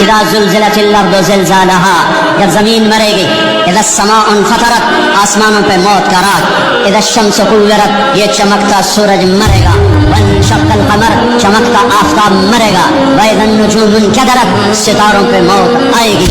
اذا زلزلت الارض زلزالها، جب زمین مرے گی، اذا السماء انفطرت، آسمانوں پہ موت کا رات، اذا الشمس كورت، یہ چمکتا سورج مرے گا، وانشق القمر، چمکتا آفتاب مرے گا، واذا النجوم انكدرت، ستاروں پہ موت آئے گی،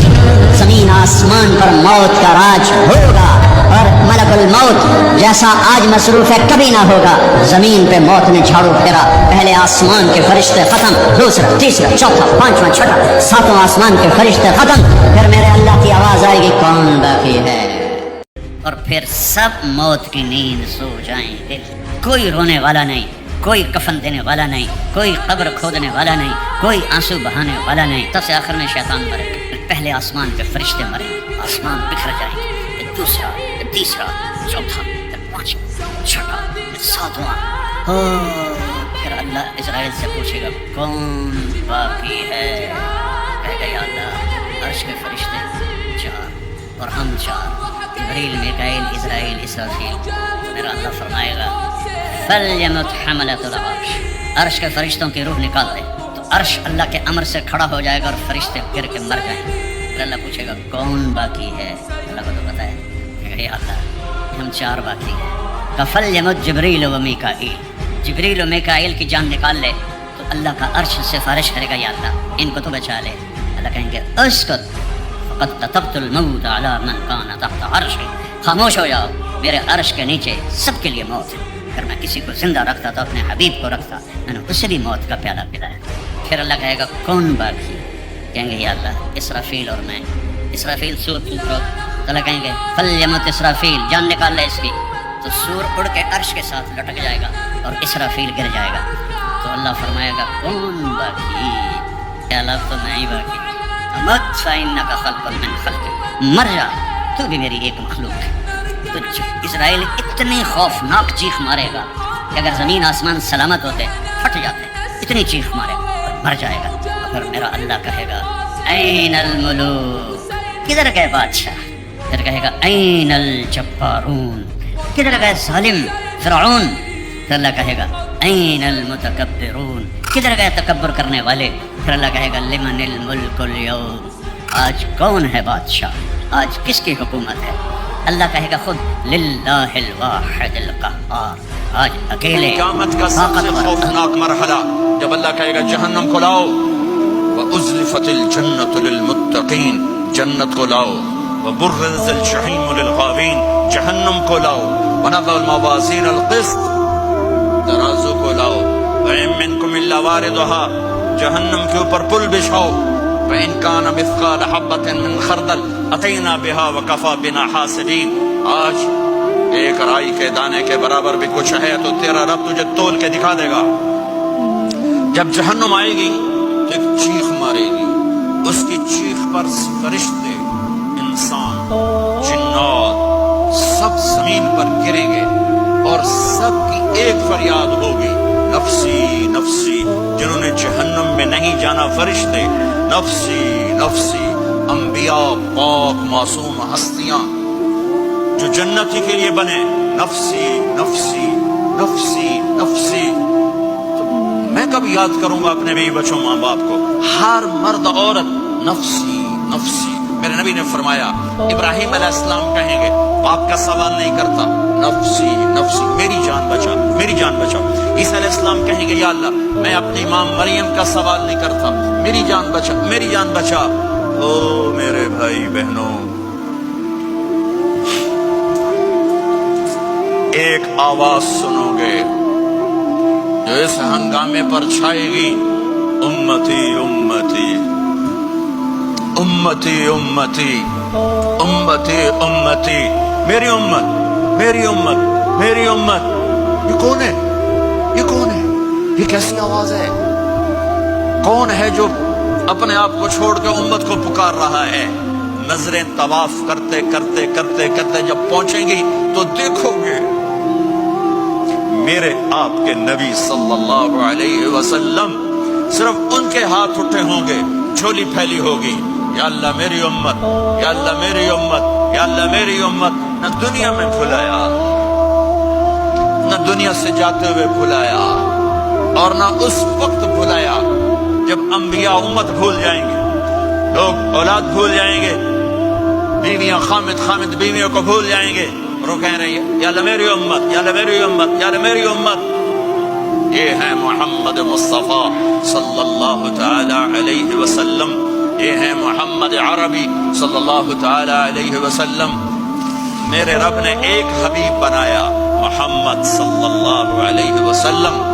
زمین آسمان پر موت کا راج ہوگا، اور ملک الموت جیسا آج مصروف ہے کبھی نہ ہوگا۔ زمین پہ موت نے جھاڑو پھیرا، پہلے آسمان کے فرشتے ختم، دوسرا تیسرا چوتھا پانچواں چھٹا ساتواں آسمان کے فرشتے ختم، پھر میرے اللہ کی آواز آئے گی کون باقی ہے، اور پھر سب موت کی نیند سو جائیں گے، کوئی رونے والا نہیں، کوئی کفن دینے والا نہیں، کوئی قبر کھودنے والا نہیں، کوئی آنسو بہانے والا نہیں۔ تب سے آخر میں شیطان مرے گا، پھر پہلے آسمان پہ فرشتے مریں گے، آسمان بکھر جائیں گے، پھر دوسرا، پھر تیسرا، چوتھا، پھر پانچواں، چھٹا، پھر ساتواں، پھر اللہ اسرائیل سے پوچھے گا کون باقی ہے، کہے گا یا اللہ عرش کے فرشتے 4 اور ہم 4، جبریل میکائیل اسرائیل اسرافیل۔ میرا اللہ فرمائے گا فلیمت حملۃ العرش، عرش کے فرشتوں کی روح نکال دے، تو عرش اللہ کے امر سے کھڑا ہو جائے گا اور فرشتے گر کے مر جائیں گے۔ پھر اللہ پوچھے گا کون باقی ہے، اللہ کو تو پتہ ہے، کہے گا یا اللہ ہم 4 باقی ہیں۔ فلیمت جبریل و میکائیل، جبریل و میکائیل کی جان نکال لے، تو اللہ کا عرش سفارش کرے گا یا اللہ ان کو تو بچا لے۔ اللہ کہیں گے اسکت فقد كتبت الموت على من كان تحت عرشی، خاموش ہو جاؤ، میرے عرش کے نیچے سب کے لیے موت ہے، اگر میں کسی کو زندہ رکھتا تو اپنے حبیب کو رکھتا، میں نے اسے بھی موت کا پیالہ پلایا۔ پھر اللہ کہے گا کون باقی، کہیں گے یا اللہ اسرافیل اور میں۔ اسرافیل سور پھونکو، تو اللہ کہیں گے فلیمت اسرافیل، جان نکال لے اس کی، تو سور اڑ کے عرش کے ساتھ لٹک جائے گا اور اسرافیل گر جائے گا، تو اللہ فرمائے گا کون باقی، یا اللہ تو میں ہی باقی، مت فإنک خلق من خلقی، مر جا تو بھی میری ایک مخلوق ہے۔ تو اسرائیل اتنی خوفناک چیخ مارے گا کہ اگر زمین آسمان سلامت ہوتے پھٹ جاتے، اتنی چیخ مارے گا اور مر جائے گا۔ پھر میرا اللہ کہے گا این الملوک، کدھر گئے بادشاہ، پھر کہے گا این الجبارون، کدھر گئے ظالم فرعون، پھر اللہ کہے گا این المتکبرون، کدھر گئے تکبر کرنے والے، پھر اللہ کہے گا لمن الملک اليوم، آج کون ہے بادشاہ، آج کس کی حکومت ہے، اللہ کہے گا خود للہ الواحد القہار، آج اکیلے قیامت کا سب سے خوفناک مرحلہ جب اللہ کہے گا جہنم کو لاؤ، وَأُزْلِفَتِ الْجَنَّةُ لِلْمُتَّقِينَ، جنت کو لاؤ، وَبُرِّزَ الْجَحِيمُ لِلْغَاوِينَ، جہنم کو لاؤ، وَنَضَعُ الْمَوَازِينَ الْقِسْطَ، ترازو کو لاؤ، وَإِن مِّنكُمْ إِلَّا وَارِدُهَا، جہنم کے اوپر پل بچھاؤ، وَإِن كَانَ مِثْقَالَ حَبَّةٍ مِّن خَرْدَلٍ أَتَيْنَا بِهَا وَكَفَىٰ بِنَا حَاسِبِينَ، آج ایک رائی کے دانے کے برابر بھی کچھ ہے تو تیرا رب تجھے تول کے دکھا دے گا۔ جب جہنم آئے گی تو ایک چیخ مارے گی، اس کی چیخ پر فرشتے، انسان، جنات سب زمین پر گریں گے اور سب کی ایک فریاد ہوگی نفسی نفسی، جنہوں نے جہنم میں نہیں جانا فرشتے نفسی نفسی، انبیاء پاک معصوم ہستیاں جو جنت ہی کے لیے بنے نفسی نفسی نفسی نفسی۔ تو میں کب یاد کروں گا اپنے بیوی بچوں ماں باپ کو، ہر مرد عورت نفسی نفسی۔ میرے نبی نے فرمایا ابراہیم علیہ السلام کہیں گے باپ کا سوال نہیں کرتا، نفسی نفسی، میری جان بچا میری جان بچا۔ عیسیٰ علیہ السلام کہیں گے یا اللہ میں اپنی ماں مریم کا سوال نہیں کرتا، میری جان بچا میری جان بچا۔ او میرے بھائی بہنوں، ایک آواز سنو گے جو اس ہنگامے پر چھائے گی، امتی امتی امتی امتی امتی امتی، میری امت میری امت میری امت۔ یہ کون ہے یہ کون ہے، یہ کیسی آواز ہے، کون ہے جو اپنے آپ کو چھوڑ کے امت کو پکار رہا ہے؟ نظریں طواف کرتے کرتے کرتے کرتے جب پہنچیں گی تو دیکھو گے میرے آپ کے نبی صلی اللہ علیہ وسلم، صرف ان کے ہاتھ اٹھے ہوں گے، جھولی پھیلی ہوگی، یا اللہ میری امت یا اللہ میری امت یا اللہ میری امت۔ نہ دنیا میں بھلایا، نہ دنیا سے جاتے ہوئے بھلایا، اور نہ اس وقت بھلایا جب انبیاء امت بھول جائیں گے، لوگ اولاد بھول جائیں گے، بیویاں خامد بیویوں کو بھول جائیں گے، اور وہ کہہ رہے ہیں یا اللہ میری امت، یا اللہ میری امت، یا اللہ میری امت۔ یہ ہے محمد مصطفیٰ صلی اللہ تعالی علیہ وسلم، یہ ہے محمد عربی صلی اللہ تعالی علیہ وسلم۔ میرے رب نے ایک حبیب بنایا، محمد صلی اللہ علیہ وسلم۔